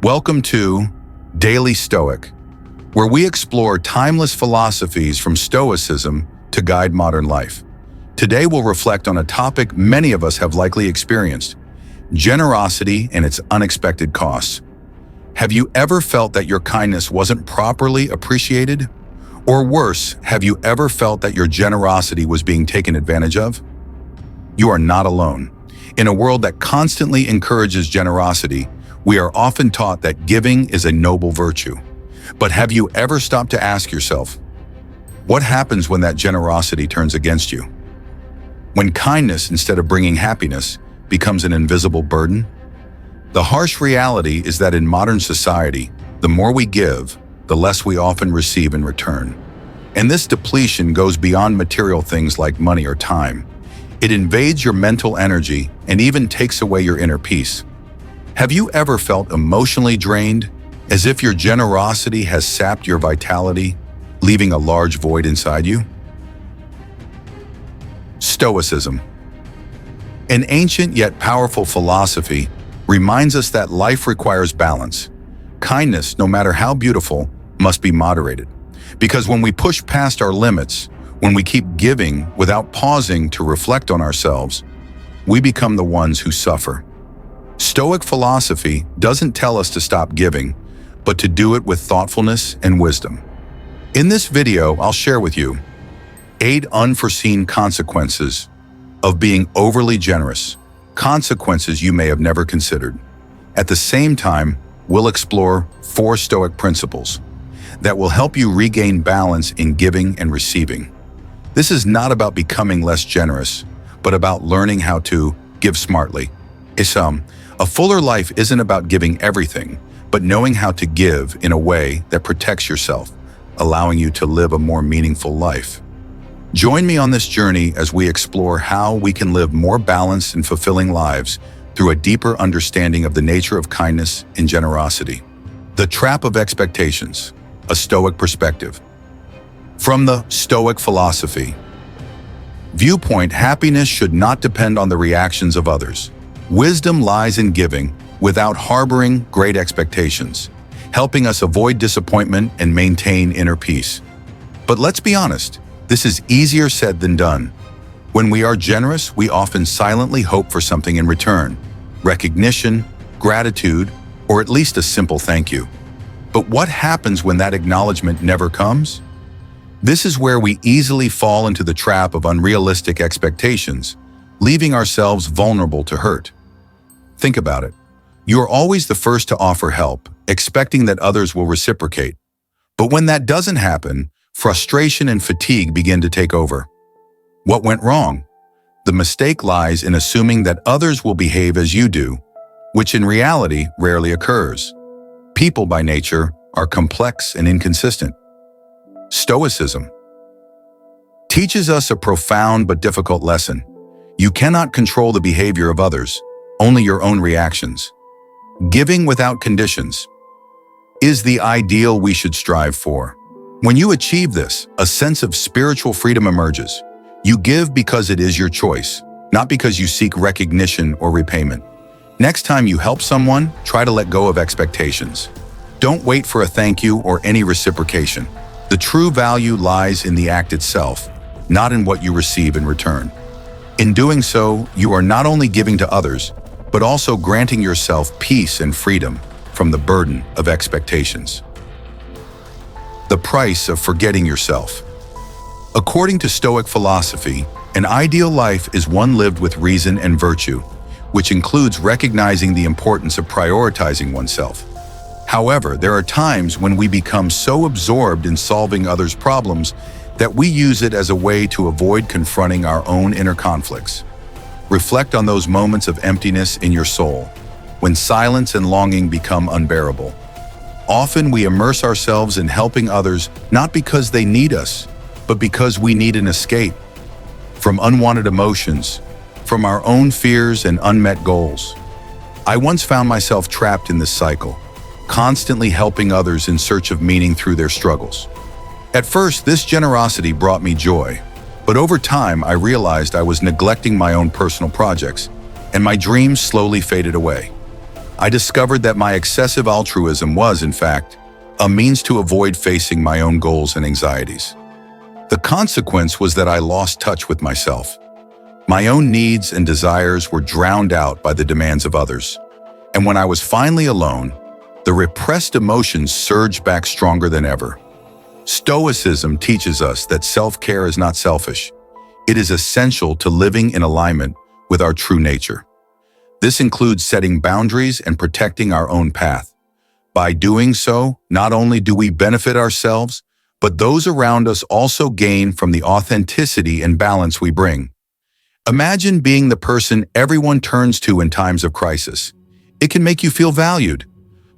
Welcome to Daily Stoic, where we explore timeless philosophies from Stoicism to guide modern life. Today we'll reflect on a topic many of us have likely experienced: generosity and its unexpected costs. Have you ever felt that your kindness wasn't properly appreciated? Or worse, have you ever felt that your generosity was being taken advantage of? You are not alone. In a world that constantly encourages generosity, we are often taught that giving is a noble virtue. But have you ever stopped to ask yourself, what happens when that generosity turns against you? When kindness, instead of bringing happiness, becomes an invisible burden? The harsh reality is that in modern society, the more we give, the less we often receive in return. And this depletion goes beyond material things like money or time. It invades your mental energy and even takes away your inner peace. Have you ever felt emotionally drained, as if your generosity has sapped your vitality, leaving a large void inside you? Stoicism. An ancient yet powerful philosophy reminds us that life requires balance. Kindness, no matter how beautiful, must be moderated. Because when we push past our limits, when we keep giving without pausing to reflect on ourselves, we become the ones who suffer. Stoic philosophy doesn't tell us to stop giving, but to do it with thoughtfulness and wisdom. In this video, I'll share with you 8 unforeseen consequences of being overly generous, consequences you may have never considered. At the same time, we'll explore 4 Stoic principles that will help you regain balance in giving and receiving. This is not about becoming less generous, but about learning how to give smartly. A fuller life isn't about giving everything, but knowing how to give in a way that protects yourself, allowing you to live a more meaningful life. Join me on this journey as we explore how we can live more balanced and fulfilling lives through a deeper understanding of the nature of kindness and generosity. The trap of expectations, a Stoic perspective. From the Stoic philosophy viewpoint, happiness should not depend on the reactions of others. Wisdom lies in giving without harboring great expectations, helping us avoid disappointment and maintain inner peace. But let's be honest, this is easier said than done. When we are generous, we often silently hope for something in return: recognition, gratitude, or at least a simple thank you. But what happens when that acknowledgement never comes? This is where we easily fall into the trap of unrealistic expectations, leaving ourselves vulnerable to hurt. Think about it. You are always the first to offer help, expecting that others will reciprocate. But when that doesn't happen, frustration and fatigue begin to take over. What went wrong? The mistake lies in assuming that others will behave as you do, which in reality rarely occurs. People by nature are complex and inconsistent. Stoicism teaches us a profound but difficult lesson. You cannot control the behavior of others, only your own reactions. Giving without conditions is the ideal we should strive for. When you achieve this, a sense of spiritual freedom emerges. You give because it is your choice, not because you seek recognition or repayment. Next time you help someone, try to let go of expectations. Don't wait for a thank you or any reciprocation. The true value lies in the act itself, not in what you receive in return. In doing so, you are not only giving to others, but also granting yourself peace and freedom from the burden of expectations. The price of forgetting yourself. According to Stoic philosophy, an ideal life is one lived with reason and virtue, which includes recognizing the importance of prioritizing oneself. However, there are times when we become so absorbed in solving others' problems that we use it as a way to avoid confronting our own inner conflicts. Reflect on those moments of emptiness in your soul, when silence and longing become unbearable. Often we immerse ourselves in helping others not because they need us, but because we need an escape from unwanted emotions, from our own fears and unmet goals. I once found myself trapped in this cycle, constantly helping others in search of meaning through their struggles. At first, this generosity brought me joy, but over time I realized I was neglecting my own personal projects, and my dreams slowly faded away. I discovered that my excessive altruism was, in fact, a means to avoid facing my own goals and anxieties. The consequence was that I lost touch with myself. My own needs and desires were drowned out by the demands of others. And when I was finally alone, the repressed emotions surged back stronger than ever. Stoicism teaches us that self-care is not selfish. It is essential to living in alignment with our true nature. This includes setting boundaries and protecting our own path. By doing so, not only do we benefit ourselves, but those around us also gain from the authenticity and balance we bring. Imagine being the person everyone turns to in times of crisis. It can make you feel valued.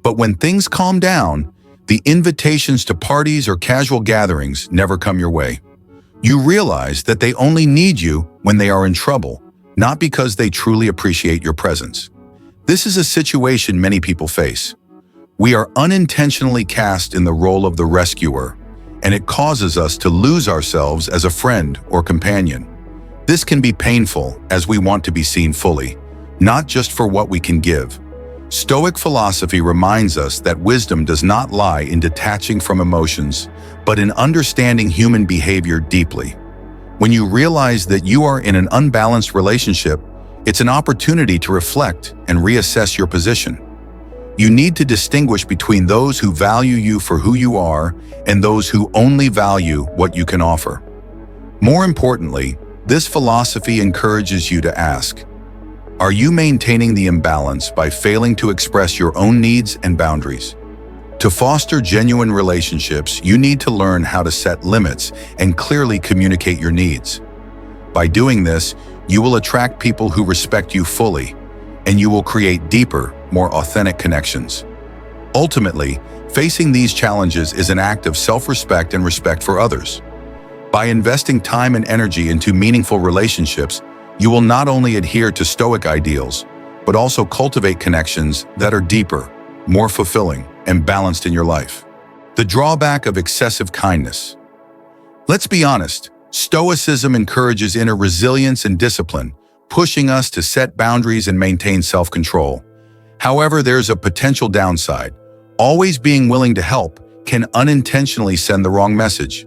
But when things calm down, the invitations to parties or casual gatherings never come your way. You realize that they only need you when they are in trouble, not because they truly appreciate your presence. This is a situation many people face. We are unintentionally cast in the role of the rescuer, and it causes us to lose ourselves as a friend or companion. This can be painful as we want to be seen fully, not just for what we can give. Stoic philosophy reminds us that wisdom does not lie in detaching from emotions, but in understanding human behavior deeply. When you realize that you are in an unbalanced relationship, it's an opportunity to reflect and reassess your position. You need to distinguish between those who value you for who you are and those who only value what you can offer. More importantly, this philosophy encourages you to ask, are you maintaining the imbalance by failing to express your own needs and boundaries? To foster genuine relationships, you need to learn how to set limits and clearly communicate your needs. By doing this, you will attract people who respect you fully, and you will create deeper, more authentic connections. Ultimately, facing these challenges is an act of self-respect and respect for others. By investing time and energy into meaningful relationships, you will not only adhere to Stoic ideals, but also cultivate connections that are deeper, more fulfilling, and balanced in your life. The drawback of excessive kindness. Let's be honest, Stoicism encourages inner resilience and discipline, pushing us to set boundaries and maintain self-control. However, there's a potential downside. Always being willing to help can unintentionally send the wrong message.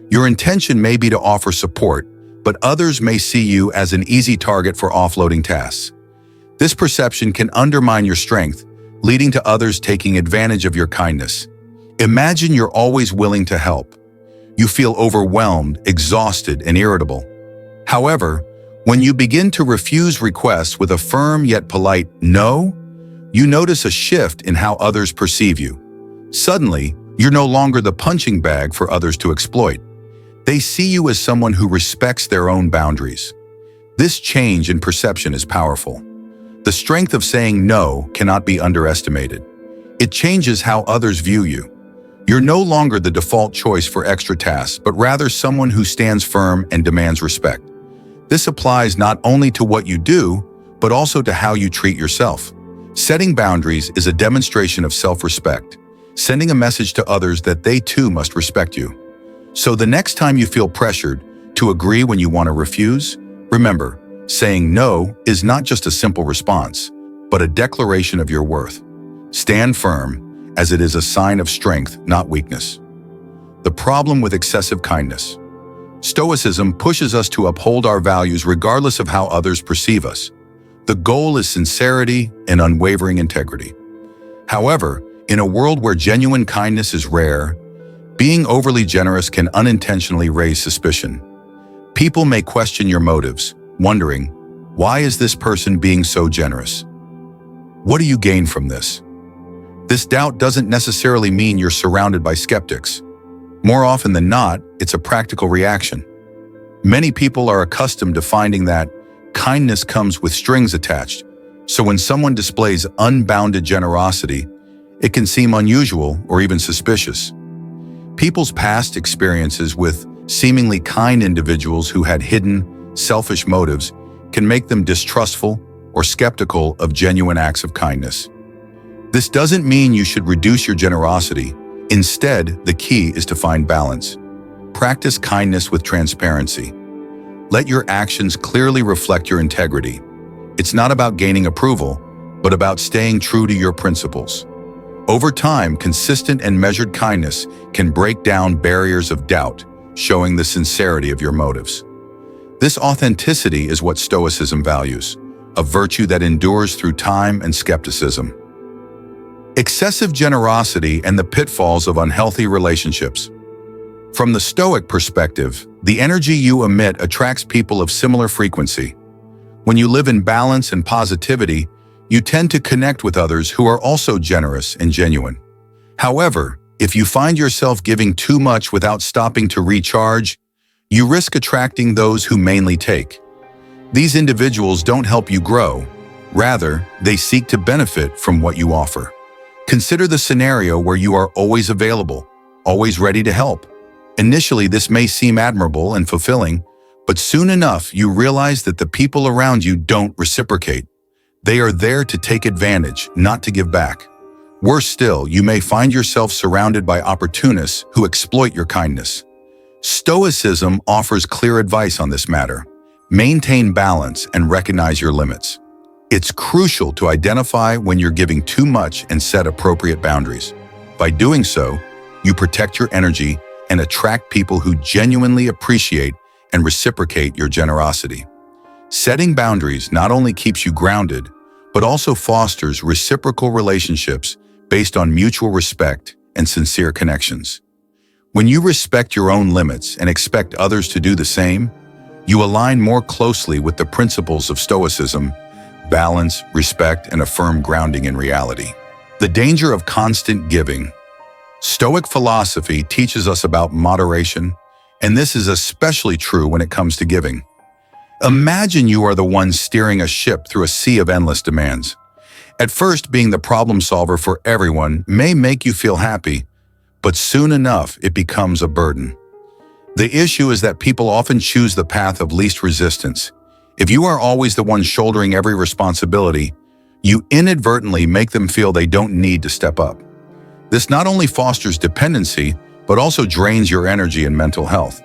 Your intention may be to offer support, but others may see you as an easy target for offloading tasks. This perception can undermine your strength, leading to others taking advantage of your kindness. Imagine you're always willing to help. You feel overwhelmed, exhausted, and irritable. However, when you begin to refuse requests with a firm yet polite no, you notice a shift in how others perceive you. Suddenly, you're no longer the punching bag for others to exploit. They see you as someone who respects their own boundaries. This change in perception is powerful. The strength of saying no cannot be underestimated. It changes how others view you. You're no longer the default choice for extra tasks, but rather someone who stands firm and demands respect. This applies not only to what you do, but also to how you treat yourself. Setting boundaries is a demonstration of self-respect, sending a message to others that they too must respect you. So the next time you feel pressured to agree when you want to refuse, remember, saying no is not just a simple response, but a declaration of your worth. Stand firm, as it is a sign of strength, not weakness. The problem with excessive kindness. Stoicism pushes us to uphold our values regardless of how others perceive us. The goal is sincerity and unwavering integrity. However, in a world where genuine kindness is rare, being overly generous can unintentionally raise suspicion. People may question your motives, wondering, why is this person being so generous? What do you gain from this? This doubt doesn't necessarily mean you're surrounded by skeptics. More often than not, it's a practical reaction. Many people are accustomed to finding that kindness comes with strings attached, so when someone displays unbounded generosity, it can seem unusual or even suspicious. People's past experiences with seemingly kind individuals who had hidden, selfish motives can make them distrustful or skeptical of genuine acts of kindness. This doesn't mean you should reduce your generosity. Instead, the key is to find balance. Practice kindness with transparency. Let your actions clearly reflect your integrity. It's not about gaining approval, but about staying true to your principles. Over time, consistent and measured kindness can break down barriers of doubt, showing the sincerity of your motives. This authenticity is what Stoicism values, a virtue that endures through time and skepticism. Excessive generosity and the pitfalls of unhealthy relationships. From the Stoic perspective, the energy you emit attracts people of similar frequency. When you live in balance and positivity, you tend to connect with others who are also generous and genuine. However, if you find yourself giving too much without stopping to recharge, you risk attracting those who mainly take. These individuals don't help you grow. Rather, they seek to benefit from what you offer. Consider the scenario where you are always available, always ready to help. Initially, this may seem admirable and fulfilling, but soon enough, you realize that the people around you don't reciprocate. They are there to take advantage, not to give back. Worse still, you may find yourself surrounded by opportunists who exploit your kindness. Stoicism offers clear advice on this matter. Maintain balance and recognize your limits. It's crucial to identify when you're giving too much and set appropriate boundaries. By doing so, you protect your energy and attract people who genuinely appreciate and reciprocate your generosity. Setting boundaries not only keeps you grounded, but also fosters reciprocal relationships based on mutual respect and sincere connections. When you respect your own limits and expect others to do the same, you align more closely with the principles of Stoicism, balance, respect, and a firm grounding in reality. The danger of constant giving. Stoic philosophy teaches us about moderation, and this is especially true when it comes to giving. Imagine you are the one steering a ship through a sea of endless demands. At first, being the problem solver for everyone may make you feel happy, but soon enough, it becomes a burden. The issue is that people often choose the path of least resistance. If you are always the one shouldering every responsibility, you inadvertently make them feel they don't need to step up. This not only fosters dependency, but also drains your energy and mental health.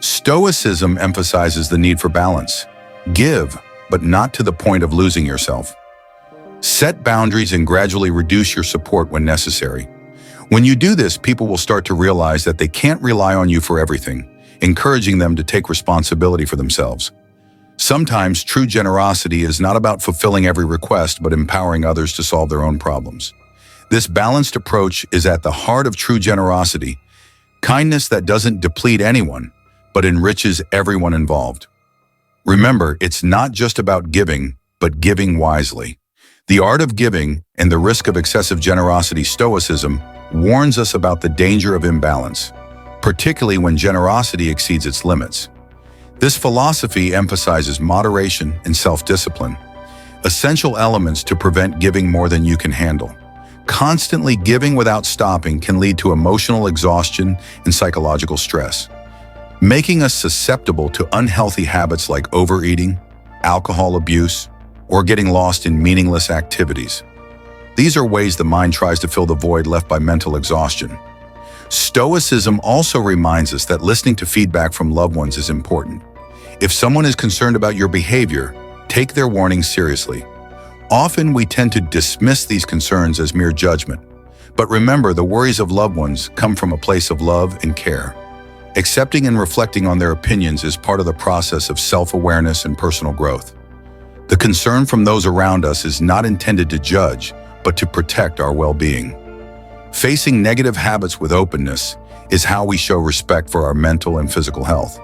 Stoicism emphasizes the need for balance. Give, but not to the point of losing yourself. Set boundaries and gradually reduce your support when necessary. When you do this, people will start to realize that they can't rely on you for everything, encouraging them to take responsibility for themselves. Sometimes true generosity is not about fulfilling every request, but empowering others to solve their own problems. This balanced approach is at the heart of true generosity, kindness that doesn't deplete anyone, but enriches everyone involved. Remember, it's not just about giving, but giving wisely. The art of giving and the risk of excessive generosity. Stoicism warns us about the danger of imbalance, particularly when generosity exceeds its limits. This philosophy emphasizes moderation and self-discipline, essential elements to prevent giving more than you can handle. Constantly giving without stopping can lead to emotional exhaustion and psychological stress, making us susceptible to unhealthy habits like overeating, alcohol abuse, or getting lost in meaningless activities. These are ways the mind tries to fill the void left by mental exhaustion. Stoicism also reminds us that listening to feedback from loved ones is important. If someone is concerned about your behavior, take their warnings seriously. Often we tend to dismiss these concerns as mere judgment, but remember, the worries of loved ones come from a place of love and care. Accepting and reflecting on their opinions is part of the process of self-awareness and personal growth. The concern from those around us is not intended to judge, but to protect our well-being. Facing negative habits with openness is how we show respect for our mental and physical health.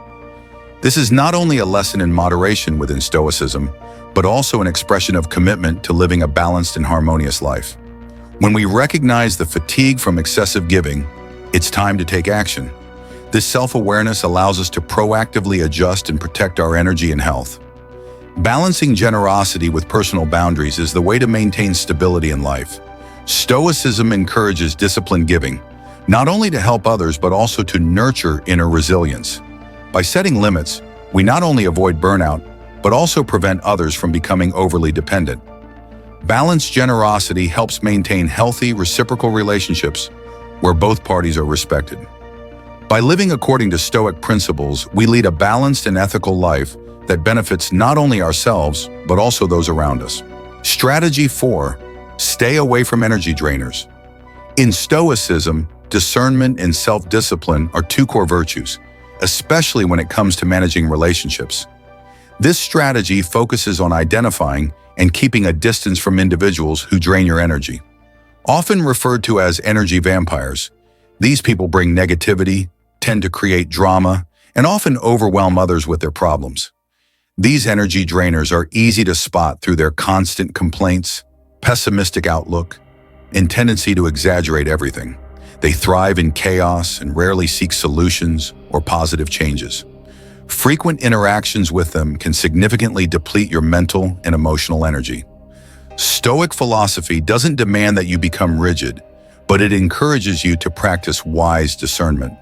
This is not only a lesson in moderation within Stoicism, but also an expression of commitment to living a balanced and harmonious life. When we recognize the fatigue from excessive giving, it's time to take action. This self-awareness allows us to proactively adjust and protect our energy and health. Balancing generosity with personal boundaries is the way to maintain stability in life. Stoicism encourages disciplined giving, not only to help others but also to nurture inner resilience. By setting limits, we not only avoid burnout, but also prevent others from becoming overly dependent. Balanced generosity helps maintain healthy, reciprocal relationships where both parties are respected. By living according to Stoic principles, we lead a balanced and ethical life that benefits not only ourselves, but also those around us. Strategy 4. Stay away from energy drainers. In Stoicism, discernment and self-discipline are two core virtues, especially when it comes to managing relationships. This strategy focuses on identifying and keeping a distance from individuals who drain your energy. Often referred to as energy vampires, these people bring negativity, tend to create drama, and often overwhelm others with their problems. These energy drainers are easy to spot through their constant complaints, pessimistic outlook, and tendency to exaggerate everything. They thrive in chaos and rarely seek solutions or positive changes. Frequent interactions with them can significantly deplete your mental and emotional energy. Stoic philosophy doesn't demand that you become rigid, but it encourages you to practice wise discernment.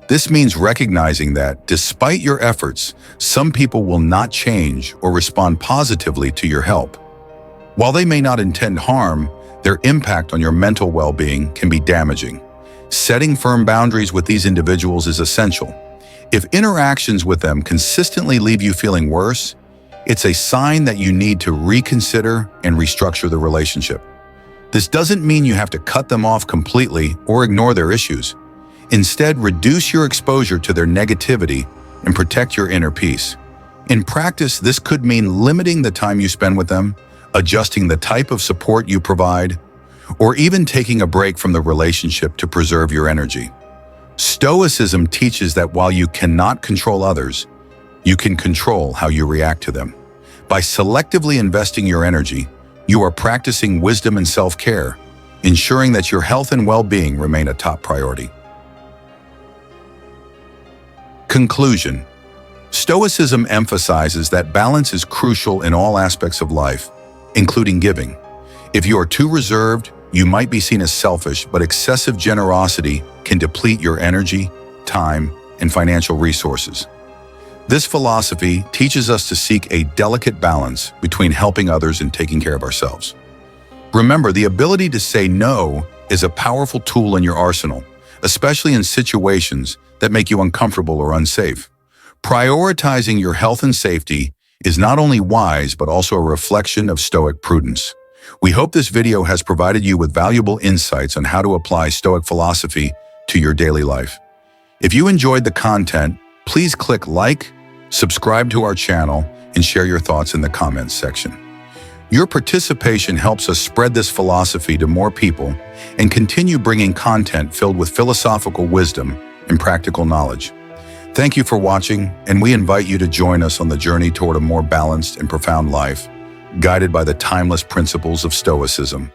This means recognizing that, despite your efforts, some people will not change or respond positively to your help. While they may not intend harm, their impact on your mental well-being can be damaging. Setting firm boundaries with these individuals is essential. If interactions with them consistently leave you feeling worse, it's a sign that you need to reconsider and restructure the relationship. This doesn't mean you have to cut them off completely or ignore their issues. Instead, reduce your exposure to their negativity and protect your inner peace. In practice, this could mean limiting the time you spend with them, adjusting the type of support you provide, or even taking a break from the relationship to preserve your energy. Stoicism teaches that while you cannot control others, you can control how you react to them. By selectively investing your energy, you are practicing wisdom and self-care, ensuring that your health and well-being remain a top priority. Conclusion. Stoicism emphasizes that balance is crucial in all aspects of life, including giving. If you are too reserved, you might be seen as selfish, but excessive generosity can deplete your energy, time, and financial resources. This philosophy teaches us to seek a delicate balance between helping others and taking care of ourselves. Remember, the ability to say no is a powerful tool in your arsenal, especially in situations that make you uncomfortable or unsafe. Prioritizing your health and safety is not only wise, but also a reflection of Stoic prudence. We hope this video has provided you with valuable insights on how to apply Stoic philosophy to your daily life. If you enjoyed the content, please click like, subscribe to our channel, and share your thoughts in the comments section. Your participation helps us spread this philosophy to more people and continue bringing content filled with philosophical wisdom and practical knowledge. Thank you for watching, and we invite you to join us on the journey toward a more balanced and profound life, guided by the timeless principles of Stoicism.